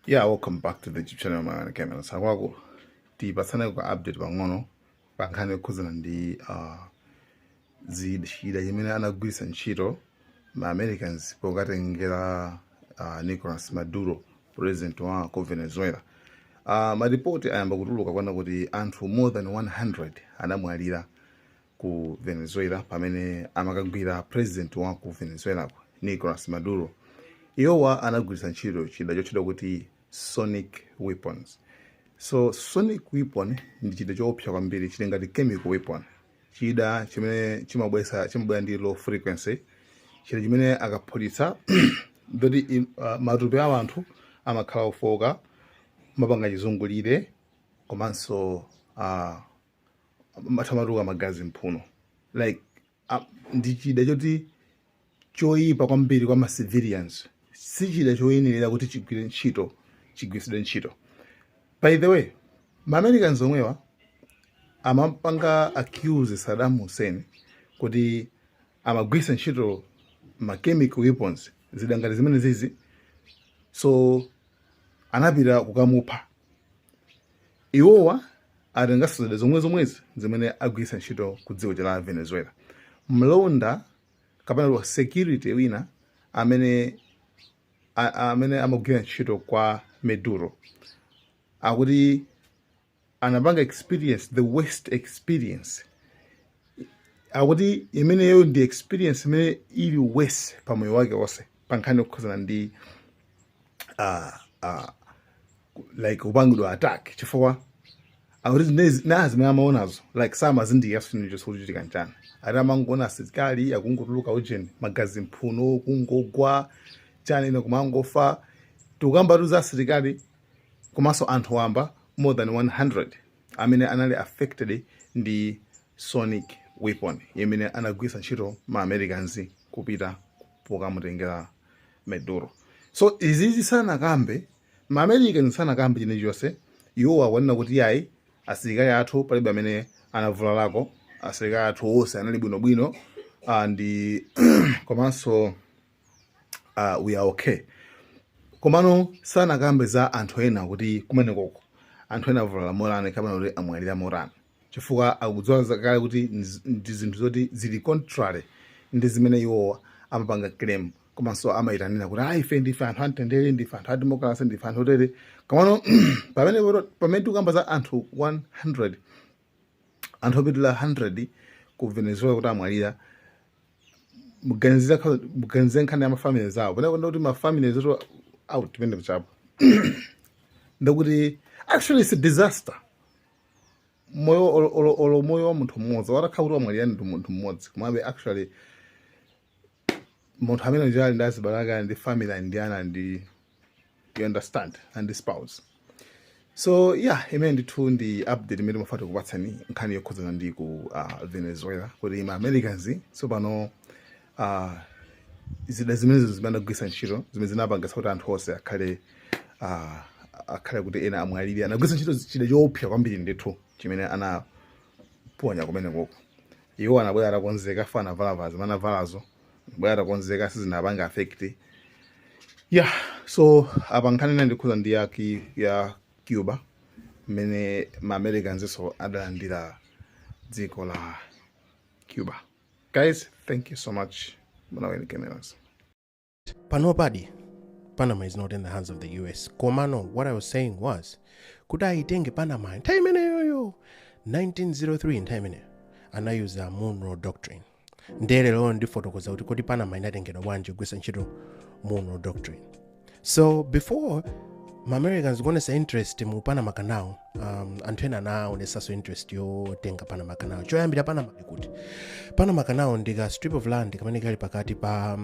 Yeah, welcome back to the YouTube channel man Cameron Sawago. Tipasana kwa update pang'ono pankhani kukhuzana ndi zida zimene anagwiritsa ntchito ma Americans pokatengera Nicolas Maduro, president wa ku Venezuela. Maripoti ayamba kutuluka kwana kuti anthu more than 100 anamwalira ku Venezuela pamene amakagwira president wa ku Venezuela Nicolas Maduro. Iwowa anagwiritsa ntchito chida chotchedwa kuti sonic weapons. So sonic weapon ndi chida choopsa kwambiri, chili ngati chemical weapon, chida chimene chimabwera ndi low frequency, chida chimene akaphulitsa ndoti matupi a anthu amakhala ofoka, mapanga chizungulire, komanso mathamatuka magazi mphuno. Like ndi chida choti choyipa kwambiri kwa ma civilians, si chida choyenera kuti chigwiritsidwe ntchito. By the way, ma Americans omwewa amapanga accuse Saddam Hussein kuti amagwiritsa ntchito ma chemical weapons zida ngati zimene zizi, so anapita kukamupha. Iwowa atenganso zida zomwezi zimene agwiritsa ntchito ku dziko la Venezuela. Mlonda kapena security wina amene amagwira ntchito kwa Maduro akuti anapanga experience, the worst experience. Akuti imeneyo ndi experience imene ili worse pa moyo wake wonse pankhani kukhuzana ndi like kupangidwa attack, chifukwa akuti nazi zimene amaonazo like samazindikira chinthu chochitika nchani. Ati amangoona asilikali akungotuluka ujeni magazi mphuno, kungogwa chani ino kumangofa. Tukamba tuza asilikali komanso anthu wamba more than 100 amene anali affected ndi sonic weapon imene anagwiritsa ntchito ma Americans kupita pokamutengera Maduro. So izizi sanakambe, ma Americans sanakambe chine chonse. Iwo akuona kuti yayi asilikali athu palibe amene anavulalako, asilikali athu onse anali bwinobwino ndi komanso we are okay. Komano sanakambe za anthu ena kuti kumenekoko anthu ena avulala morani kapena kuti amwalira morani, chifukwa akudziwa kale kuti ndi zinthu zoti zili contrary ndi zimene iwo amapanga claim, komanso amayitanira kuti ife ndife anthu amtendere, ndife anthu a democracy, ndife anthu otere. Komano pamene tikukamba za anthu 100, anthu opitula 100 ku Venezuela kuti amwalira, muganizire nkhani ya mafamily zawo. Pamene kuti mafamily zoto out tipende kuchapo ndakuti actually it's a disaster. Moyo wa munthu mmodzi watakhala kuti wamwalira ndi munthu mmodzi, komabe actually munthu amene njali ndi azibalaka ndi family ndi ana ndi, you understand, and the spouse. So yeah, imene ndithu ndi update imene mafati kupatsani nkhani yokhuzana ndi ku Venezuela kuti ma Americans tsopano zida zimene zimene agwiritsa ntchito zimene zinapangitsa kuti anthu onse akhale kuti ena amwalire. Anagwiritsa ntchito chida choopsa kwambiri ndithu chimene anaponya kumene koko. Iwo anabwera atakonzeka fana vala zimene avalazo, bwera atakonzeka sizinapanga affect. Yeah, so apa nkhani ina ndikhuza ndi ya Cuba mmene ma Americans so adalandira dziko la Cuba. Guys, thank you so much. Panopadi, Panama is not in the hands of the US. Komano, what I was saying was, kudai itenge Panama in time yo 1903 in time and I use the Monroe Doctrine. Ndere lo ndi fotokoza kuti kodi Panama inatengedwa bwanji kugwiritsa ntchito Monroe Doctrine. So before Americans gonna say interest mu Panama Canal, anthu ena anaonesaso interest yotenga Panama Canal. Choyambira Panama kuti Panama Canal ndiga strip of land kamene kali pakati pa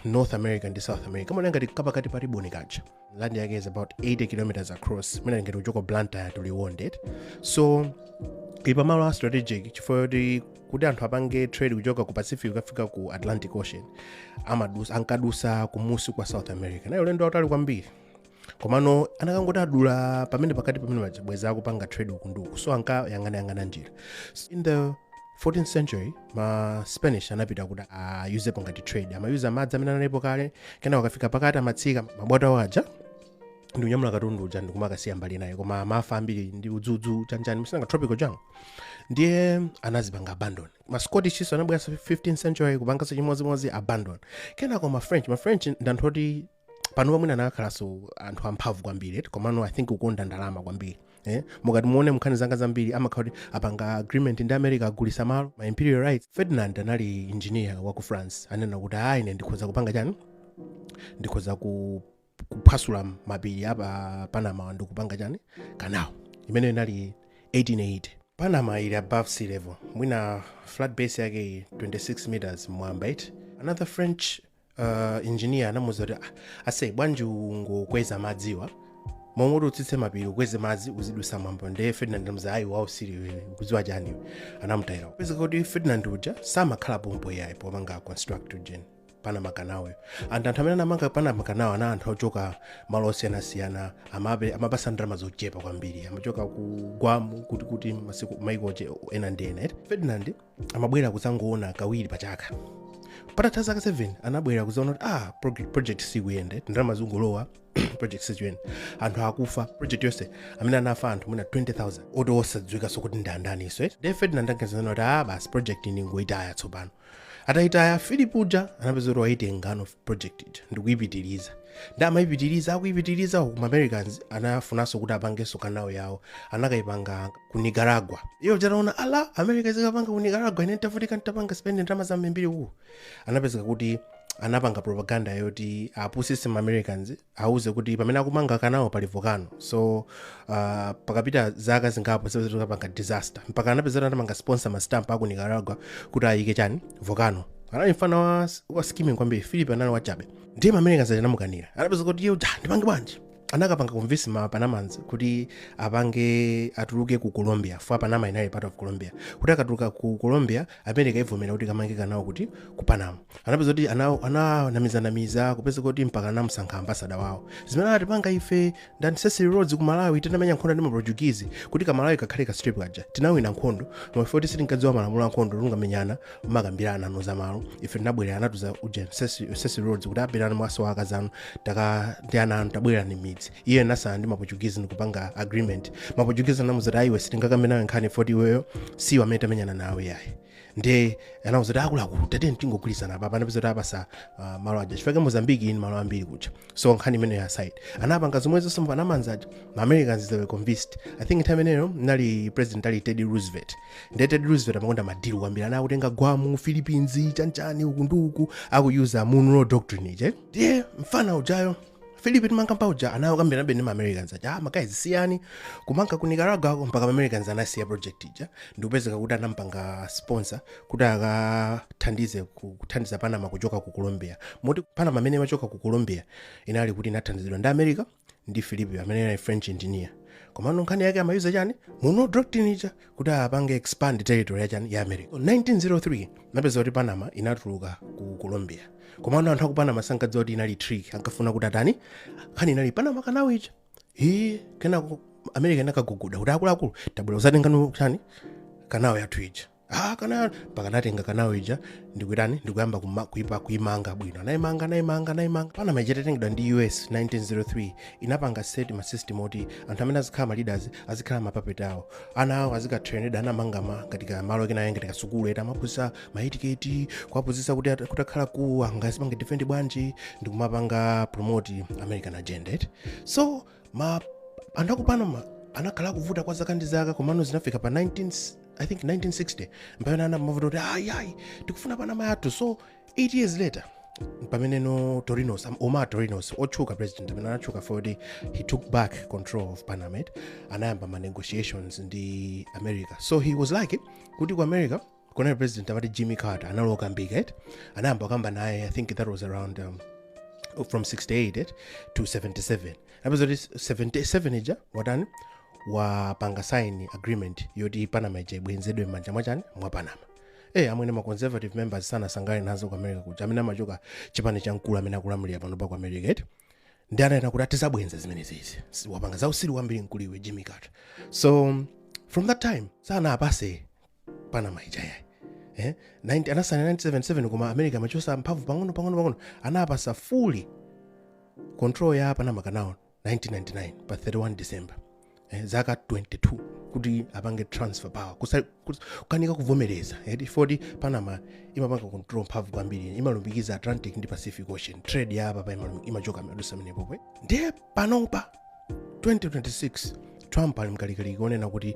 North America and South America. Kama ngati kapakati pa riboni kacha. Land yake is about 80 kilometers across. Mena ngati kuchoka Blantyre to Liwonde. So ipa malo strategic chifukwa kuti anthu apange trade kuchoka ku Pacific kufika ku Atlantic Ocean. Ankadusa kumusi kwa South America. Na ulendo utali kwambiri. Komano anakangoti adula pamene pakati pamene machibweza akupanga trade ukunduku, so yangana njira. In the 14th century ma Spanish anapita kuti use ngati trade, amayuza madzi amene analipo kale, kena wakafika pakati amatsika mabwato waja ndi kunyamula katundu uja ndikumakasiya mbali naye, koma mafa ambiri ndi udzudzu chanchani msanga tropical jungle, ndiye anazipanga abandon. Ma Scottish anabwera 15th century kupanganso chimodzimodzi abandon. Kenako ma French ndanthoti pano pamwina anakhalanso anthu amphamvu kwambiri, komano I think ukonda ndalama kwambiri. Mukati muone mkhani zanga zambiri amakhala kuti apanga agreement ndi America agulisa malo ma imperial rights. Ferdinand anali engineer wa ku France, anena kuti ine ndikhoza kupanga chani, ndikhoza kuphwasula mapiri apa Panama ndikupanga chani canal, imene inali 1880. Panama ili above sea level, mwina flat base yake 26 meters mwamba. Another French engineer anamuza kuti ase bwanji ungokweza madziwa momwe utsitse mapiri ukweze madzi uzidusa mwamba. Ndiye Ferdinand anamuza ayi wawo siri kudziwa chani, anamutayira. Pesa kuti Ferdinand uja samakhala pompo yayi pomanga construct ujeni Panama Canal. Anthu amene anamanga Panama Canal ana anthu ochoka malo osiyanasiyana, amapasa ndalama zochepa kwambiri, amachoka ku Guam kuti masiku maiko ena ndi ena. Ferdinand amabwera kuzangoona kawiri pachaka. Patatha zaka 7 anabwera kuzaona kuti project sikuyende, ndalama zikulowa, project sikuyenda, anthu akufa. Project yonse amene anafa anthu mwina 20,000 oti osadziwika sokuti ndi andani iso. Ndiye Ferdinand anazana kuti basi project ini ngoyitaya tsopano. Atayitaya Philip uja anapeza kuti waitenga project ija ndikuyipitiriza. Ndi amayipitiriza akuyipitiriza ku Americans anafunanso kuti apangenso canal yawo, anakayipanga ku Nicaragua. Iyo jataona America zikapanga ku Nicaragua, ine tafutika ntapanga spend ndalama zambiri uku. Anapeza kuti anapanga propaganda yoti apusise ma Americans auze kuti pamene akumanga canal pali volcano. So pakapita zaka zingapo sebeze tukapanga disaster, mpaka anapeza anamanga sponsor ma stamp aku Nicaragua kuti ayike chani volcano. Anali mfana wa scheming kwambiri. Philip anali wachabe, ndiye ma Americans anamukanira. Anapeza kuti yo ndipange bwanji, anakapanga convince ma Panamans kuti apange atuluke ku Colombia, for Panama inali part of Colombia. Kuti akatuluka ku Colombia, America ivomera kuti kamange canal kuti ku Panama. Anapeza kuti ananamiza kupeza kuti mpaka namusankha ambassador wawo. Zimene atipanga ife ndani Cecil Rhodes ku Malawi tinamenya nkhondo ndi ma Portuguese kuti Malawi kakhale ka strip aja tinawina nkhondo, no ifoti sitinkadziwa malamulo a nkhondo lungamenyana makambirana no za malo. Ife tinabwera anatuza uje Cecil Rhodes kuti abirana mwaso akazano ndi ana tabwera ni midzi. Iye nasa ndi ma Portuguese ndikupanga agreement. Ma Portuguese anamuza kuti iwe sitingakamena nkhani 40 weyo si wameta menyana nawe yayi. Ndiye anauza kuti akuluakulu tete tingogwirizana apa anapeza kuti apasa malo aja chifukwa Mozambique ni malo ambiri kucha. So nkhani imene ya side anapanga zomwe zonse mpanamanza aja ma Americans they were convinced. I think time ineyo nali president ali Teddy Roosevelt. Ndiye Teddy Roosevelt amakonda madilu kwambiri, anakutenga Guam, Philippines, chanchani uku nduku akuyuza Monroe Doctrine je. Ndiye mfana ujayo Philip Mankampa uja anayokambira nabe ndi Americans aja makazi siyani kumanka ku Nicaragua mpaka Americans anasiya project ija. Ndikupezeka kuti anampanga sponsor kuti kuthandiza Panama kuchoka ku Colombia. Moti Panama amene machoka ku Colombia inali kuti inathandizidwa ndi America ndi Philip amene ali French engineer. Komano nkhani yake amayuza chani Monroe Doctrine ija kuti apange expand territory yachani ya America. 1903 napeza kuti Panama inatuluka ku Colombia. Komano anthu akupana sankadziwa kuti inali trick, ankafuna kuti atani nkhani inali Panama Canal ija. Kenako America inakaguguda kuti akuluakulu tabwera uzatenga chani canal yathu ija. Canal pakanatenga canal ija ndikuitani ndikuyamba kuimanga bwino. Naimanga Panama itatengedwa ndi US 1903 inapanga set ma system oti anthu amene azikhala ma leaders azikhala mapapeti awo. Ana awo azikatrained anamangama katika malo kena yenge katika sukulu eta mapusa ma etiquette kuapuzisa kuti kutakhala ku angasipange defend bwanji ndikumapanga promote American agenda. So anthu aku Panama anakhala kuvuta kwa zaka ndi zaka, komano zinafika pa 1960 mpaka anamavuta kuti tikufuna Panama yathu. So 8 years later pameneno Omar Torinos ochuka president amene anachuka for he took back control of Panama, anayamba ma negotiations ndi America. So he was like kuti ku America kuna president amati Jimmy Carter analoka mbika anayamba kamba naye. I think that was around from 68 to 77. Napeza 77 ija watani wapanga sign agreement yoti Panama ija ibwenzedwe m'manja mwa Panama. Amwene ma conservative members sana sangale nazo ku America kuti amene amachoka chipani cha mkulu amene akulamulira pano pa ku America ndi anaena kuti atizabwenza zimenezi wapanga za usiru kwambiri mkuliwe Jimmy Carter. So from that time sana apase Panama ija yayi. Anasana 1977 koma America amachosa mphamvu pang'ono anapasa fully control ya Panama Canal 1999 pa 31 December zaka 22 kuti apange transfer power kukanika kuvomereza foti Panama imapanga control mphamvu kwambiri, imalumbikiza Atlantic ndi Pacific Ocean, trade ya apa imachoka madusa menepo ndiye panopa 2026 Trump ali mkalikali kuonena kuti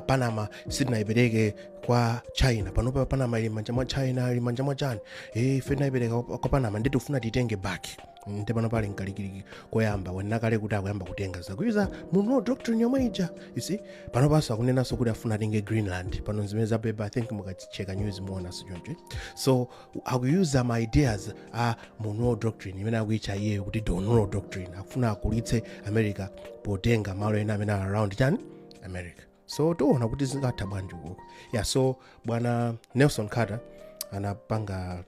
Panama sitinayipereke kwa China, panopa Panama ili manja mwa China, ili manja mwa chani ife nayipereka kwa Panama ndi tifuna titenge back. Nte panopa ali mkalikali koyamba wenakale kuti akuyamba kutenga zakuiza Monroe Doctrine yomwe ija, you see panopa akunenanso kuti afuna atenge Greenland pano zimene zapepa, I think mukacheka news muona sichonje. So akuyuza ma ideas Monroe Doctrine imene akuitcha iye kuti Monroe Doctrine, akufuna akulitse America potenga malo ena amene around chani America. So tiona kuti zingatha bwanji uko. Yeah, so bwana Nelson Carter anapanga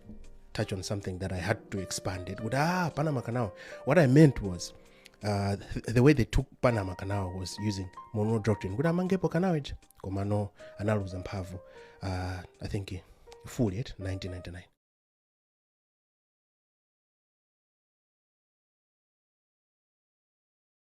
touch on something that I had to expand it with Panama Canal. What I meant was the way they took Panama Canal was using Monroe Doctrine. Kuda mangepo canal komano analuza mphamvu I think fully 1999.